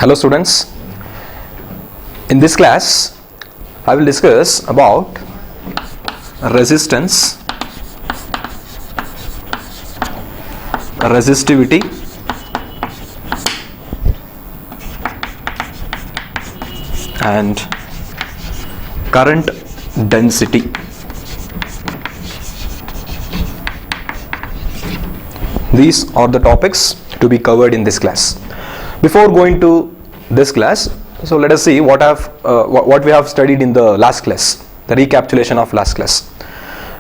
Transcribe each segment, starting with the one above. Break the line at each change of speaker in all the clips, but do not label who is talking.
Hello students, in this class I will discuss about resistance, resistivity, and current density. These are the topics to be covered in this class. Before going to this class, so let us see what we have studied in the last class, the recapitulation of last class.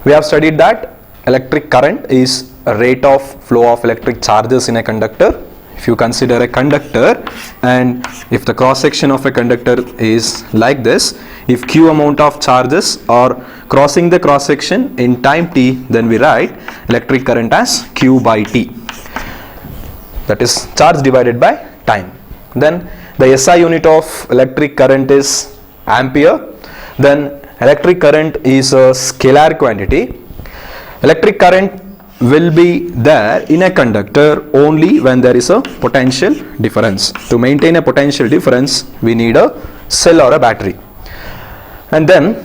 We have studied that electric current is a rate of flow of electric charges in a conductor. If you consider a conductor and if the cross section of a conductor is like this, if q amount of charges are crossing the cross section in time t, then we write electric current as q by t, that is charge divided by time. Then the SI unit of electric current is ampere. Then electric current is a scalar quantity. Electric current will be there in a conductor only when there is a potential difference. To maintain a potential difference, we need a cell or a battery. And then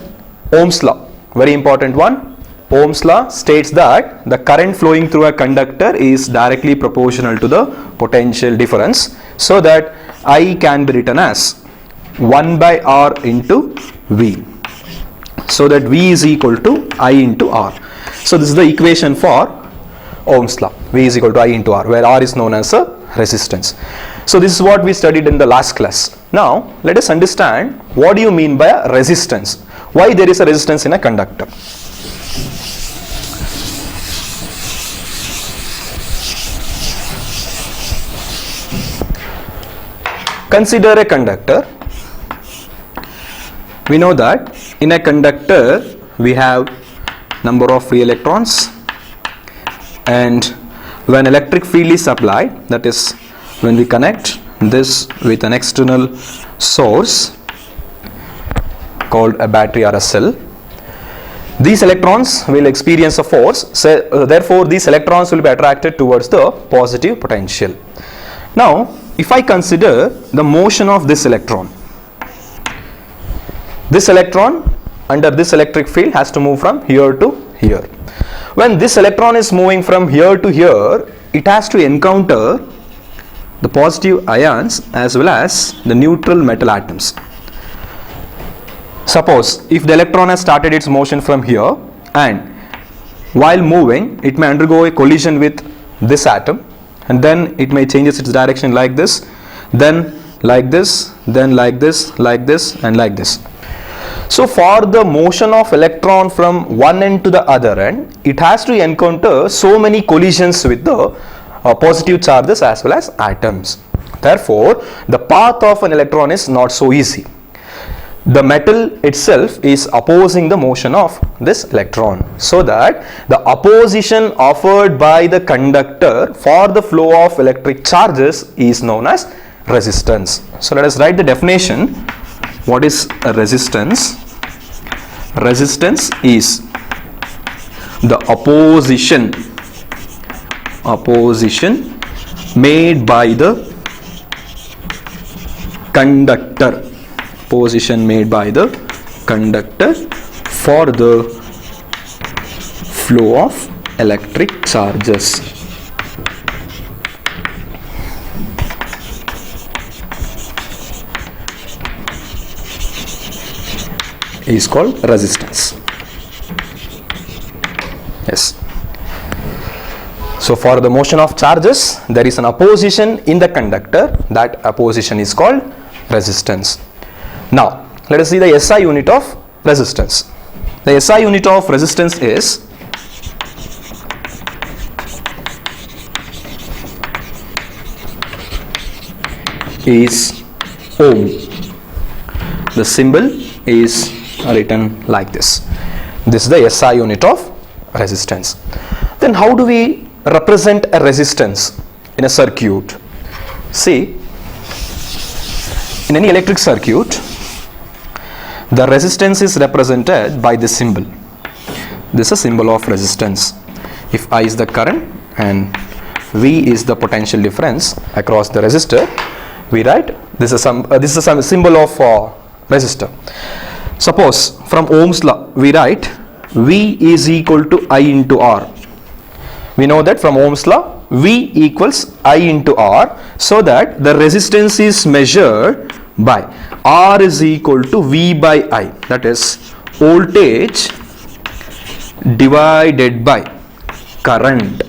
Ohm's law, very important one. Ohm's law states that the current flowing through a conductor is directly proportional to the potential difference, so that I can be written as 1 by R into V, so that V is equal to I into R. So this is the equation for Ohm's law, V is equal to I into R, where R is known as a resistance. So this is what we studied in the last class. Now let us understand what do you mean by a resistance, why there is a resistance in a conductor. Consider a conductor. We know that in a conductor we have number of free electrons, and when electric field is applied, that is when we connect this with an external source called a battery or a cell, these electrons will experience a force, so therefore these electrons will be attracted towards the positive potential. Now if I consider the motion of this electron under this electric field has to move from here to here. When this electron is moving from here to here, it has to encounter the positive ions as well as the neutral metal atoms. Suppose if the electron has started its motion from here, and while moving it may undergo a collision with this atom, and then it may change its direction like this, then like this, then like this, like this, and like this. So for the motion of electron from one end to the other end, it has to encounter so many collisions with the positive charges as well as atoms. Therefore the path of an electron is not so easy. The metal itself is opposing the motion of this electron, so that the opposition offered by the conductor for the flow of electric charges is known as resistance. So let us write the definition. What is a resistance? Resistance is the opposition made by the conductor, for the flow of electric charges. Is called resistance. Yes. So for the motion of charges, there is an opposition in the conductor. That opposition is called resistance. Now let us see the SI unit of resistance. The SI unit of resistance is ohm. The symbol is written like this. This is the SI unit of resistance. Then how do we represent a resistance in a circuit? See, in any electric circuit, the resistance is represented by this symbol. This is a symbol of resistance. If I is the current and V is the potential difference across the resistor, we write this is some symbol of resistor. Suppose from Ohm's law we write V is equal to I into R. We know that from Ohm's law V equals I into R, so that the resistance is measured by R is equal to V by I, that is voltage divided by current.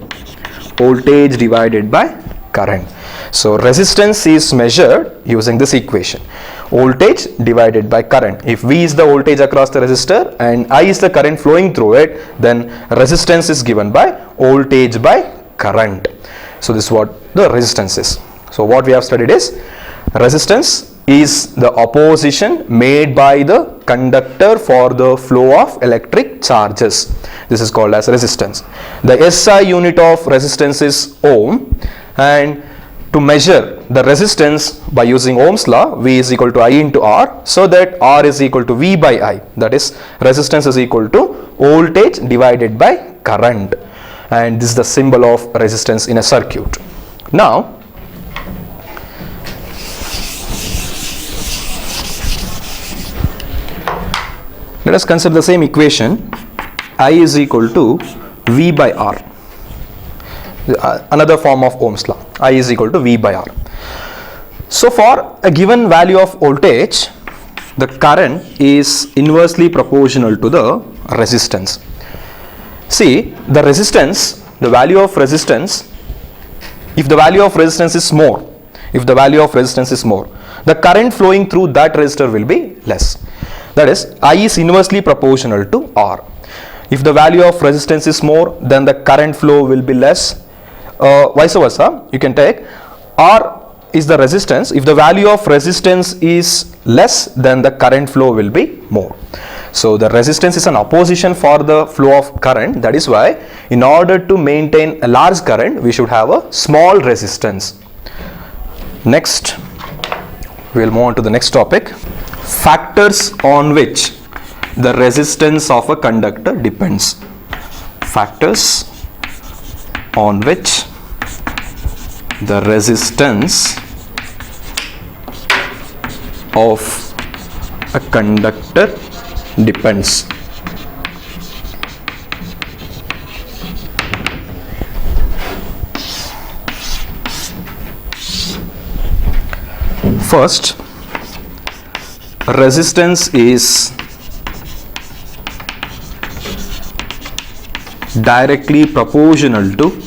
Voltage divided by current. So resistance is measured using this equation, voltage divided by current. If V is the voltage across the resistor and I is the current flowing through it, then resistance is given by voltage by current. So this is what the resistance is. So what we have studied is resistance is the opposition made by the conductor for the flow of electric charges. This is called as resistance. The SI unit of resistance is ohm, and to measure the resistance by using Ohm's law, V is equal to I into R, so that R is equal to V by I, that is resistance is equal to voltage divided by current, and this is the symbol of resistance in a circuit. Now let us consider the same equation, I is equal to V by R. Another form of Ohm's law, I is equal to V by R. So for a given value of voltage, the current is inversely proportional to the resistance. See, the resistance, the value of resistance, if the value of resistance is more, the current flowing through that resistor will be less. That is, I is inversely proportional to R. If the value of resistance is more, then the current flow will be less. Vice versa, you can take R is the resistance. If the value of resistance is less, then the current flow will be more. So the resistance is an opposition for the flow of current. That is why in order to maintain a large current, we should have a small resistance. Next, we will move on to the next topic. Factors on which the resistance of a conductor depends. Factors on which the resistance of a conductor depends. First, resistance is directly proportional to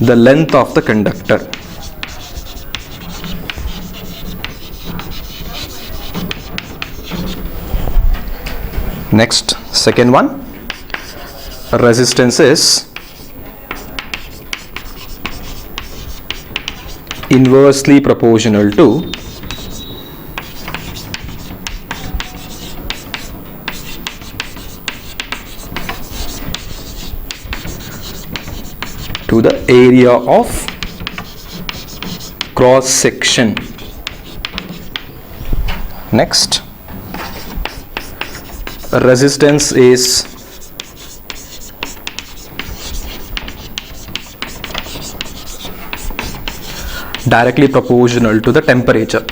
the length of the conductor. Next, second one, resistance is inversely proportional to the area of cross section. Next, resistance is directly proportional to the temperature.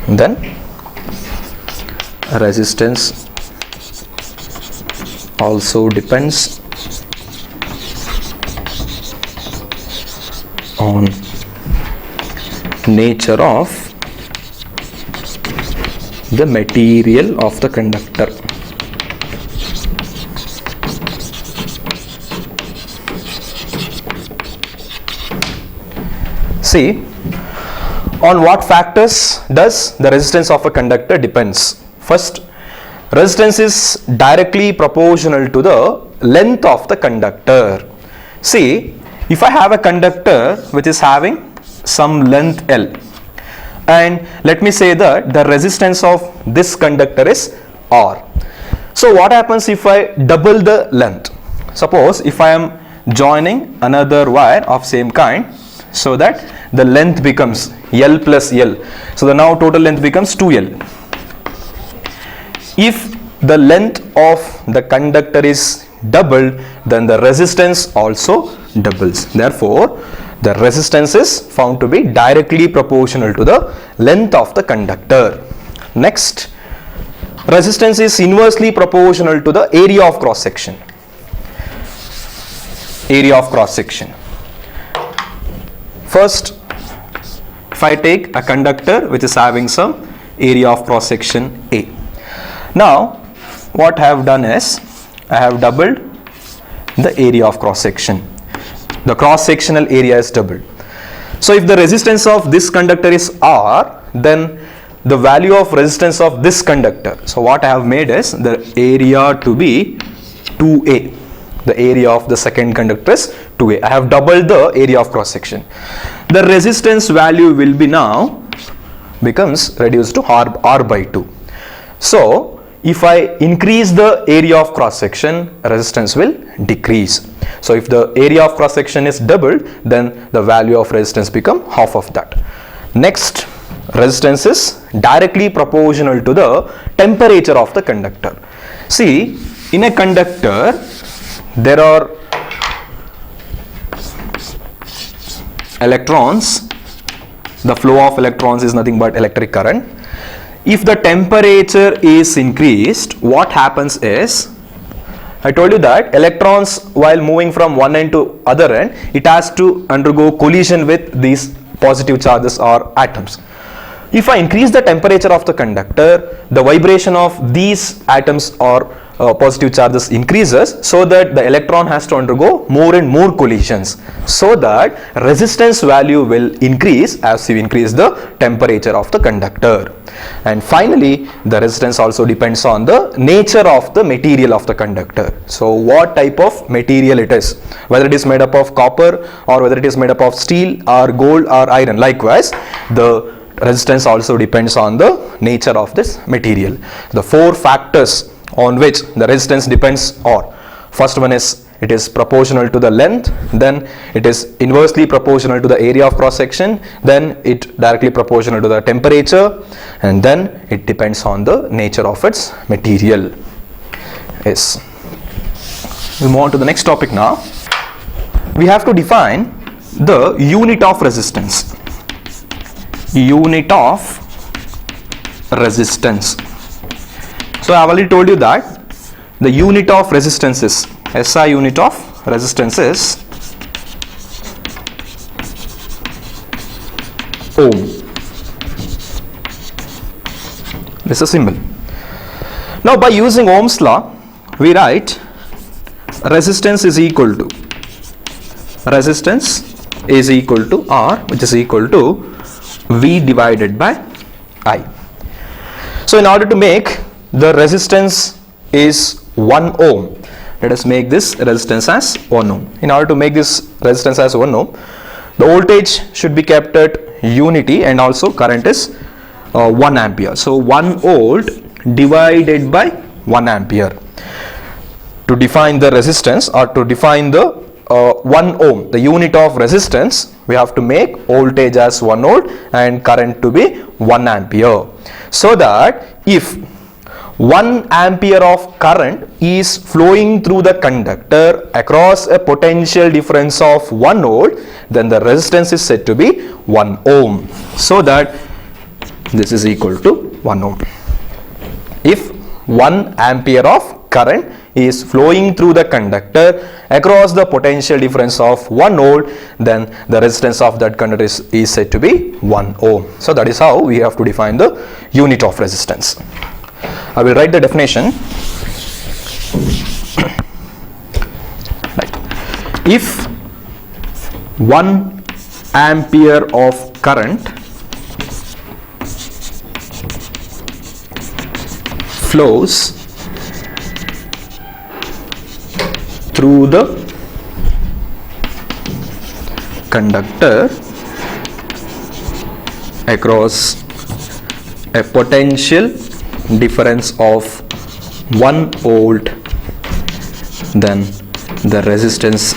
Then resistance also depends on nature of the material of the conductor. See, on what factors does the resistance of a conductor depends? First, resistance is directly proportional to the length of the conductor. See, if I have a conductor which is having some length L, and let me say that the resistance of this conductor is R. So what happens if I double the length? Suppose if I am joining another wire of same kind, so that the length becomes L plus L. So the now total length becomes 2L. If the length of the conductor is doubled, then the resistance also doubles. Therefore, the resistance is found to be directly proportional to the length of the conductor. Next, resistance is inversely proportional to the area of cross section. Area of cross section. First, if I take a conductor which is having some area of cross section A. Now, what I have done is, I have doubled the area of cross section. The cross sectional area is doubled. So, if the resistance of this conductor is R, then the value of resistance of this conductor. So, what I have made is the area to be 2A. The area of the second conductor is 2A. I have doubled the area of cross section. The resistance value will be now becomes reduced to R by 2. So, if I increase the area of cross section, resistance will decrease. So, if the area of cross section is doubled, then the value of resistance become half of that. Next, resistance is directly proportional to the temperature of the conductor. See, in a conductor, there are electrons. The flow of electrons is nothing but electric current. If the temperature is increased, what happens is, I told you that electrons, while moving from one end to other end, it has to undergo collision with these positive charges or atoms. If I increase the temperature of the conductor, the vibration of these atoms or positive charges increases, so that the electron has to undergo more and more collisions, so that resistance value will increase as you increase the temperature of the conductor. And finally, the resistance also depends on the nature of the material of the conductor. So, what type of material it is, whether it is made up of copper or whether it is made up of steel or gold or iron. Likewise, the resistance also depends on the nature of this material. The four factors on which the resistance depends are: first one is, it is proportional to the length, then it is inversely proportional to the area of cross section, then it directly proportional to the temperature, and then it depends on the nature of its material. Yes. We move on to the next topic now. We have to define the unit of resistance. Unit of resistance. So, I have already told you that the unit of resistance is, SI unit of resistance is ohm. This is a symbol. Now, by using Ohm's law, we write resistance is equal to R, which is equal to V divided by I. So, in order to make the resistance is 1 ohm, let us make this resistance as 1 ohm. In order to make this resistance as 1 ohm, the voltage should be kept at unity, and also current is 1 ampere. So, 1 volt divided by 1 ampere. To define the resistance, or to define the 1 ohm, the unit of resistance, we have to make voltage as 1 volt and current to be 1 ampere. So that if 1 ampere of current is flowing through the conductor across a potential difference of 1 volt, then the resistance is said to be 1 ohm. So that this is equal to 1 ohm. If 1 ampere of current is flowing through the conductor across the potential difference of 1 volt, then the resistance of that conductor is said to be 1 ohm. So that is how we have to define the unit of resistance. I will write the definition. Right. If 1 ampere of current flows through the conductor across a potential difference of 1 volt, then the resistance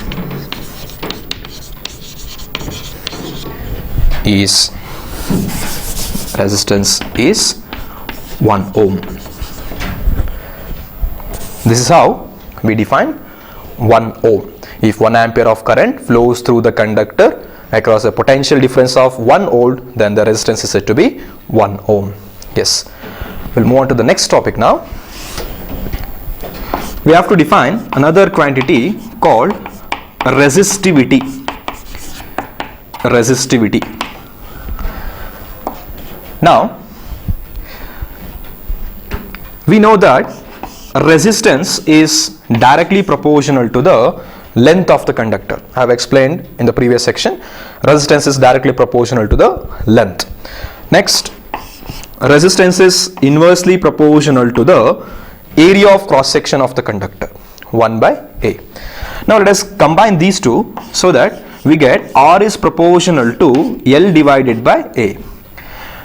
is 1 ohm. This is how we define 1 ohm. If 1 ampere of current flows through the conductor across a potential difference of 1 volt, then the resistance is said to be 1 ohm. Yes. We'll move on to the next topic now. We have to define another quantity called resistivity. Resistivity. Now, we know that resistance is directly proportional to the length of the conductor. I have explained in the previous section, resistance is directly proportional to the length. Next, resistance is inversely proportional to the area of cross section of the conductor, 1 by A. Now let us combine these two so that we get R is proportional to L divided by A.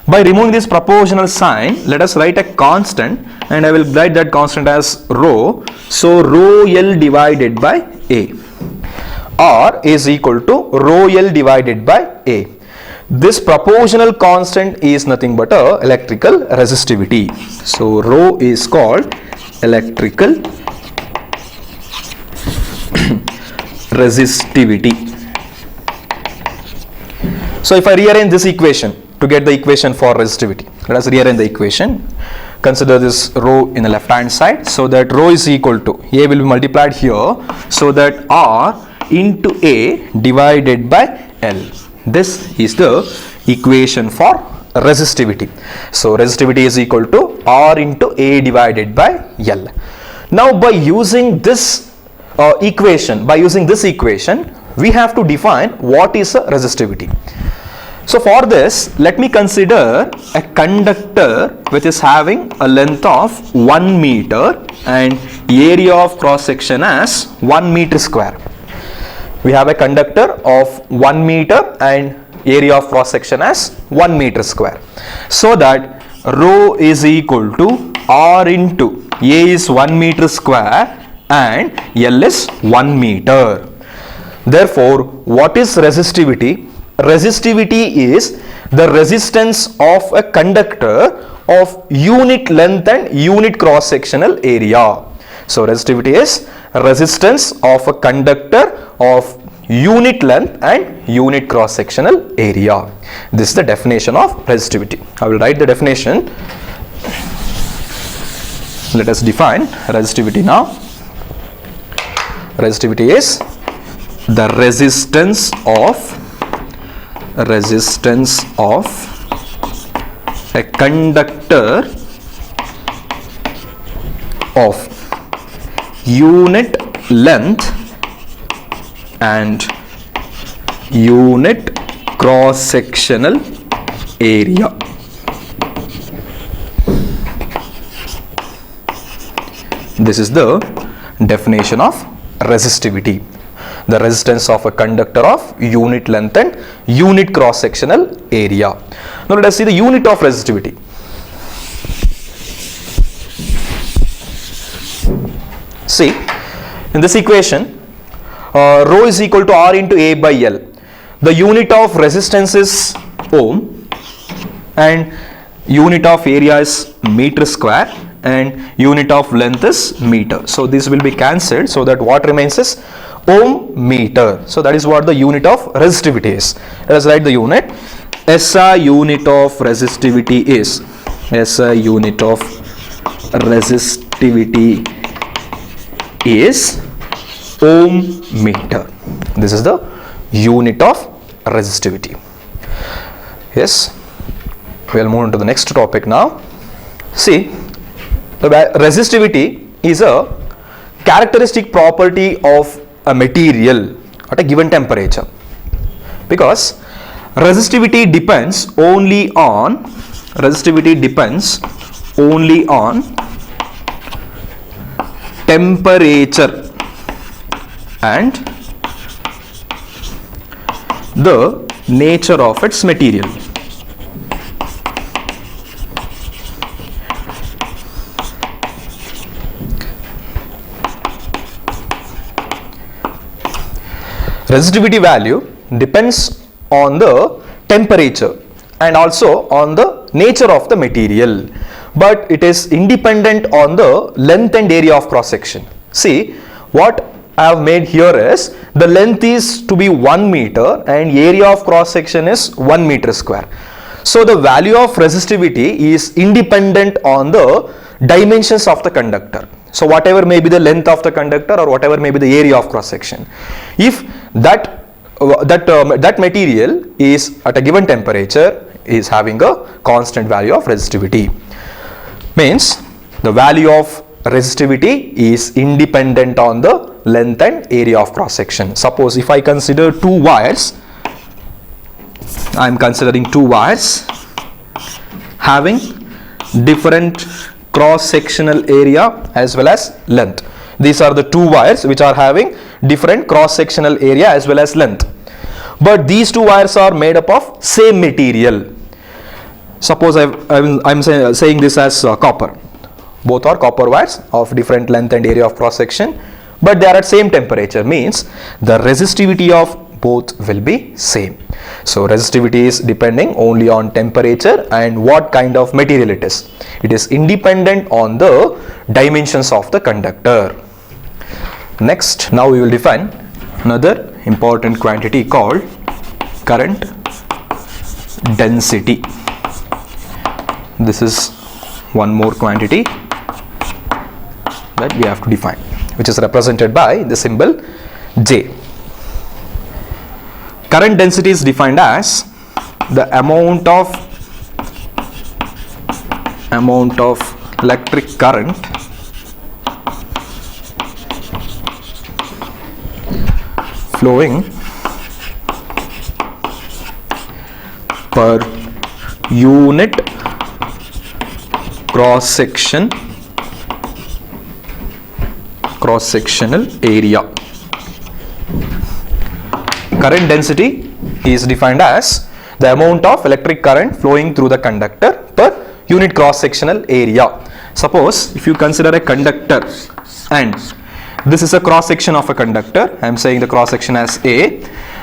By removing this proportional sign, let us write a constant, and I will write that constant as rho. So rho L divided by A. R is equal to rho L divided by A. This proportional constant is nothing but a electrical resistivity. So rho is called electrical resistivity. So if I rearrange this equation to get the equation for resistivity, let us rearrange the equation. Consider this rho in the left hand side, so that rho is equal to A will be multiplied here, so that R into A divided by L. This is the equation for resistivity. So resistivity is equal to R into A divided by L. Now by using this equation, we have to define what is a resistivity. So for this, let me consider a conductor which is having a length of 1 meter and area of cross section as 1 meter square. We have a conductor of 1 meter and area of cross section as 1 meter square. So that rho is equal to R into A is 1 meter square and L is 1 meter. Therefore, what is resistivity? Resistivity is the resistance of a conductor of unit length and unit cross sectional area. So resistivity is resistance of a conductor of unit length and unit cross sectional area. This is the definition of resistivity. I will write the definition. Let us define resistivity now. Resistivity is the resistance of a conductor of unit length and unit cross sectional area. This is the definition of resistivity. The resistance of a conductor of unit length and unit cross sectional area. Now let us see the unit of resistivity. See, in this equation, rho is equal to R into A by L. The unit of resistance is ohm and unit of area is meter square and unit of length is meter. So this will be cancelled, so that what remains is ohm meter. So that is what the unit of resistivity is. Let us write the unit. SI unit of resistivity is ohm meter. This is the unit of resistivity. Yes, we will move on to the next topic now. See, the resistivity is a characteristic property of a material at a given temperature, because resistivity depends only on temperature and the nature of its material. Resistivity value depends on the temperature and also on the nature of the material. but it is independent on the length and area of cross section. See, what I have made here is the length is to be 1 meter and area of cross section is 1 meter square. So the value of resistivity is independent on the dimensions of the conductor. So whatever may be the length of the conductor or whatever may be the area of cross section, if that material is at a given temperature is having a constant value of resistivity, means the value of resistivity is independent on the length and area of cross section. Suppose if I consider two wires, I am considering two wires having different cross sectional area as well as length. These are the two wires which are having different cross sectional area as well as length, but these two wires are made up of same material. Suppose I'm saying this as copper. Both are copper wires of different length and area of cross section, but they are at same temperature, means the resistivity of both will be same. So resistivity is depending only on temperature and what kind of material it is. It is independent on the dimensions of the conductor. Next, now we will define another important quantity called current density. This is one more quantity that we have to define, which is represented by the symbol J. Current density is defined as the amount of electric current flowing per unit cross-sectional area. Current density is defined as the amount of electric current flowing through the conductor per unit cross-sectional area. Suppose if you consider a conductor and this is a cross section of a conductor, I am saying the cross section as A.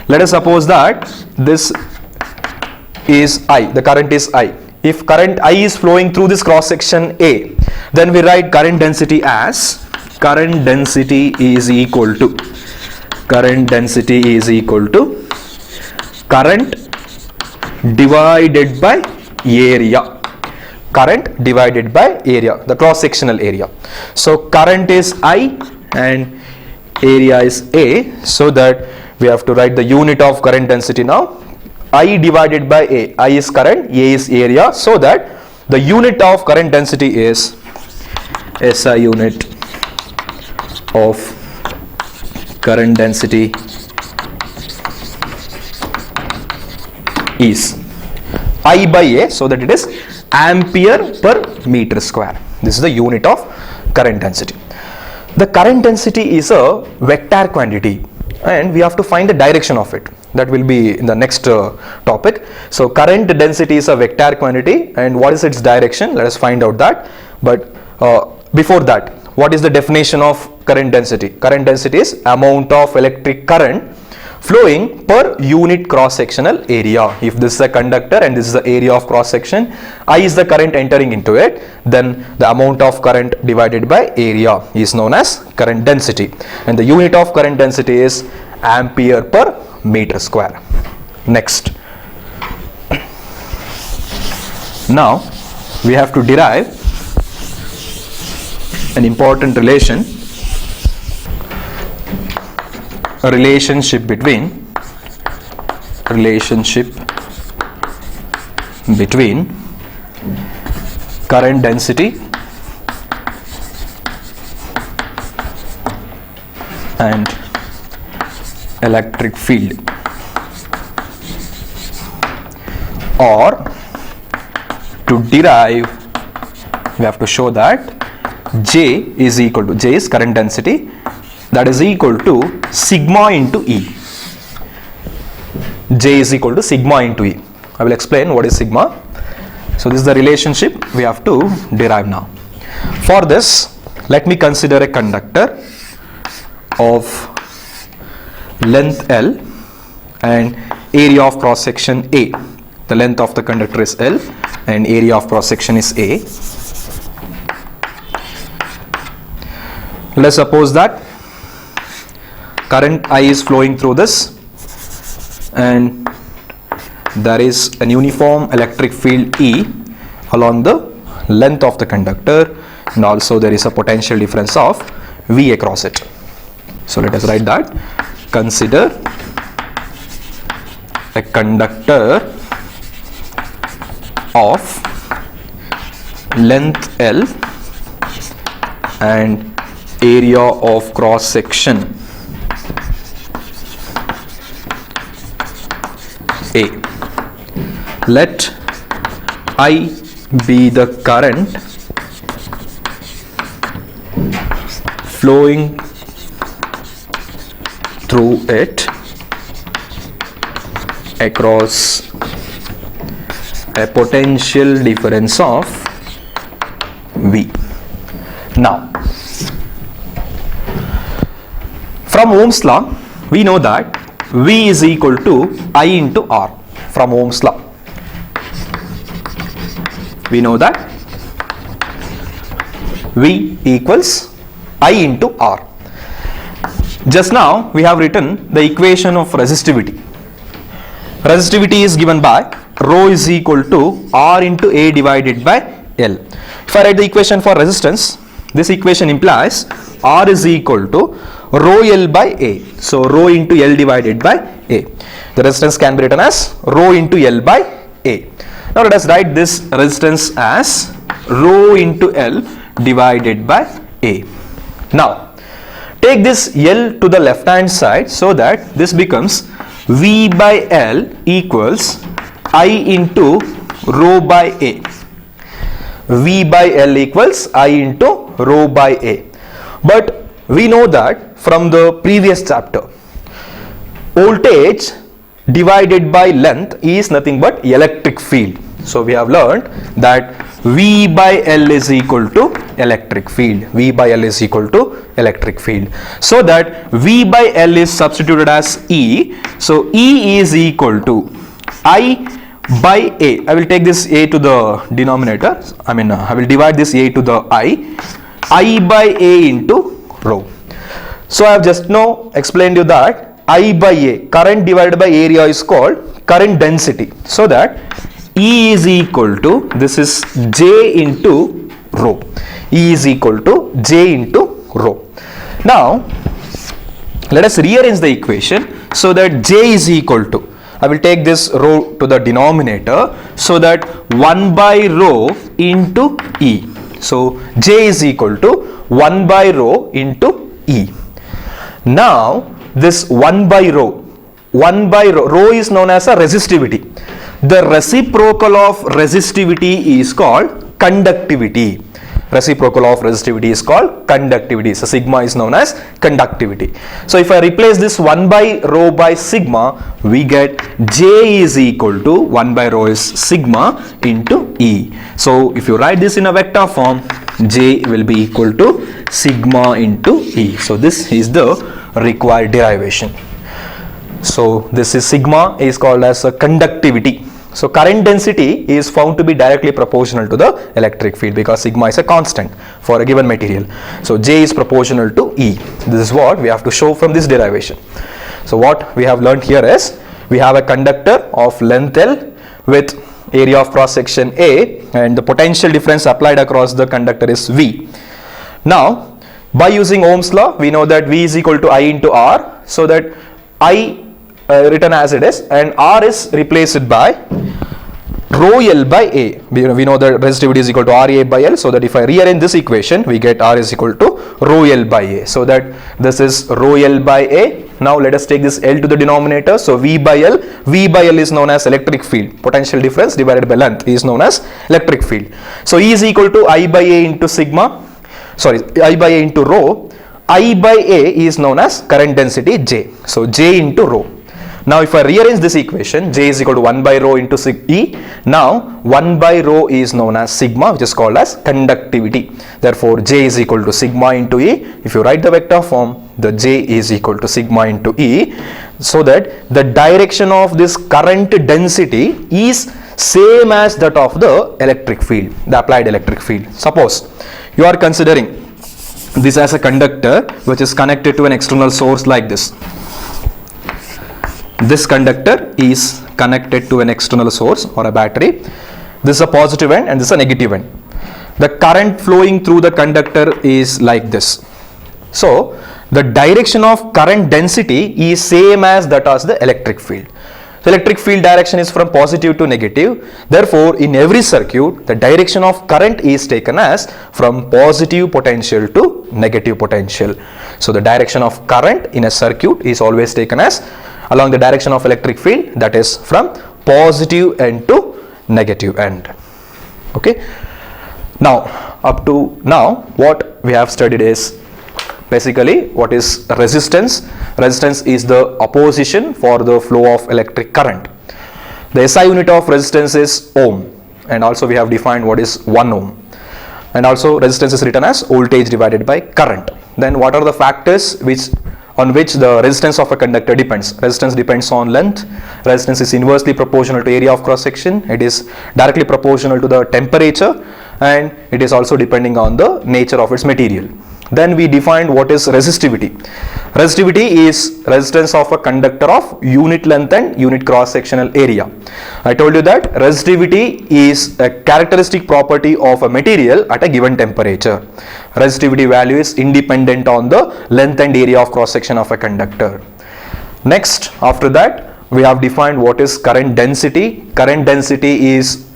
Let us suppose that this is I, the current is I. If current I is flowing through this cross section A, then we write current density as current density is equal to current divided by area. Current divided by area, the cross sectional area. So current is I and area is A, so that we have to write the unit of current density now. I divided by A. I is current, A is area, so that the unit of current density is SI unit of current density is I by A, so that it is ampere per meter square. This is the unit of current density. The current density is a vector quantity and we have to find the direction of it. That will be in the next topic. So current density is a vector quantity, and what is its direction? Let us find out that. But before that, what is the definition of current density? Current density is amount of electric current flowing per unit cross sectional area. If this is a conductor and this is the area of cross section, I is the current entering into it, then the amount of current divided by area is known as current density, and the unit of current density is ampere per meter square. Next, now we have to derive an important relationship between current density and electric field, or to derive we have to show that J is equal to, J is current density, that is equal to sigma into E. J is equal to sigma into E. I will explain what is sigma. So this is the relationship we have to derive now. For this, let me consider a conductor of length L and area of cross section A. The length of the conductor is L and area of cross section is A. let's suppose that current I is flowing through this and there is an uniform electric field E along the length of the conductor, and also there is a potential difference of V across it. So let us write that. Consider a conductor of length L and area of cross section A. Let I be the current flowing through it across a potential difference of V. Now, from Ohm's law, we know that V is equal to I into R. From Ohm's law, we know that V equals I into R. Just now we have written the equation of resistivity. Resistivity is given by rho is equal to R into A divided by L. If I write the equation for resistance, this equation implies R is equal to rho L by A. So rho into L divided by A. The resistance can be written as rho into L by A. Now let us write this resistance as rho into L divided by A. Now take this L to the left hand side so that this becomes V by L equals I into rho by A. V by L equals I into rho by A. But we know that from the previous chapter, voltage divided by length is nothing but electric field. So we have learned that V by L is equal to electric field. V by L is equal to electric field. So that V by L is substituted as E. So E is equal to I by A. I will take this A to the denominator. I will divide this A to the I by A into rho. So I have just now explained you that I by A, current divided by area, is called current density. So that E is equal to, this is J into rho. E is equal to J into rho. Now let us rearrange the equation so that J is equal to, I will take this rho to the denominator, so that 1 by rho into E. So J is equal to 1 by rho into E. Now this 1 by rho is known as a resistivity. The reciprocal of resistivity is called conductivity. Reciprocal of resistivity is called conductivity. So sigma is known as conductivity. So if I replace this 1 by rho by sigma, we get J is equal to 1 by rho is sigma into E. So if you write this in a vector form, J will be equal to sigma into E. So this is the required derivation. So this is sigma is called as a conductivity. So current density is found to be directly proportional to the electric field because sigma is a constant for a given material. So J is proportional to E. This is what we have to show from this derivation. So what we have learned here is we have a conductor of length L with area of cross section A, and the potential difference applied across the conductor is V. Now by using Ohm's law, we know that V is equal to I into R, so that I written as it is and R is replaced by rho L by A. We know that resistivity is equal to RA by L, so that if I rearrange this equation, we get R is equal to rho L by A. So that this is rho L by A. Now let us take this L to the denominator. So V by L is known as electric field. Potential difference divided by length is known as electric field. So E is equal to I by A into I by A into rho. I by A is known as current density J. So J into rho. Now if I rearrange this equation, J is equal to 1 by rho into E. Now 1 by rho is known as sigma, which is called as conductivity. Therefore J is equal to sigma into E. If you write the vector form, the J is equal to sigma into E, so that the direction of this current density is same as that of the electric field, the applied electric field. Suppose you are considering this as a conductor which is connected to an external source like this. This conductor is connected to an external source or a battery. This is a positive end and this is a negative end. The current flowing through the conductor is like this. So the direction of current density is same as that of the electric field. The electric field direction is from positive to negative. Therefore, in every circuit, the direction of current is taken as from positive potential to negative potential. So the direction of current in a circuit is always taken as along the direction of electric field, that is from positive end to negative end. Okay. Now, up to now, what we have studied is basically what is resistance. Resistance is the opposition for the flow of electric current. The SI unit of resistance is ohm, and also we have defined what is 1 ohm, and also resistance is written as voltage divided by current. Then what are the factors on which the resistance of a conductor depends? Resistance depends on length. Resistance is inversely proportional to area of cross section. It is directly proportional to the temperature, and it is also depending on the nature of its material. Then we defined what is resistivity. Resistivity is resistance of a conductor of unit length and unit cross sectional area. I told you that resistivity is a characteristic property of a material at a given temperature. Resistivity value is independent on the length and area of cross section of a conductor. Next, after that, we have defined what is current density. Current density is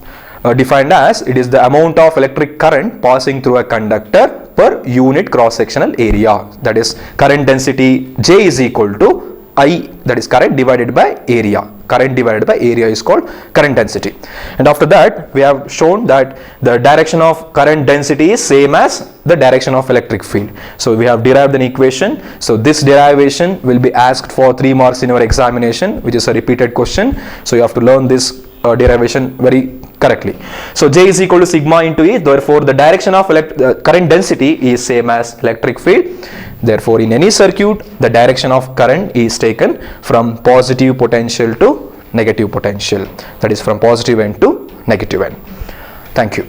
defined as it is the amount of electric current passing through a conductor per unit cross sectional area. That is current density J is equal to I, that is current divided by area. Current divided by area is called current density. And after that, we have shown that the direction of current density is same as the direction of electric field. So we have derived an equation. So this derivation will be asked for 3 marks in your examination, which is a repeated question. So you have to learn this derivation very correctly. So J is equal to sigma into E. Therefore, the direction of current density is same as electric field. Therefore, in any circuit, the direction of current is taken from positive potential to negative potential. That is from positive end to negative end. Thank you.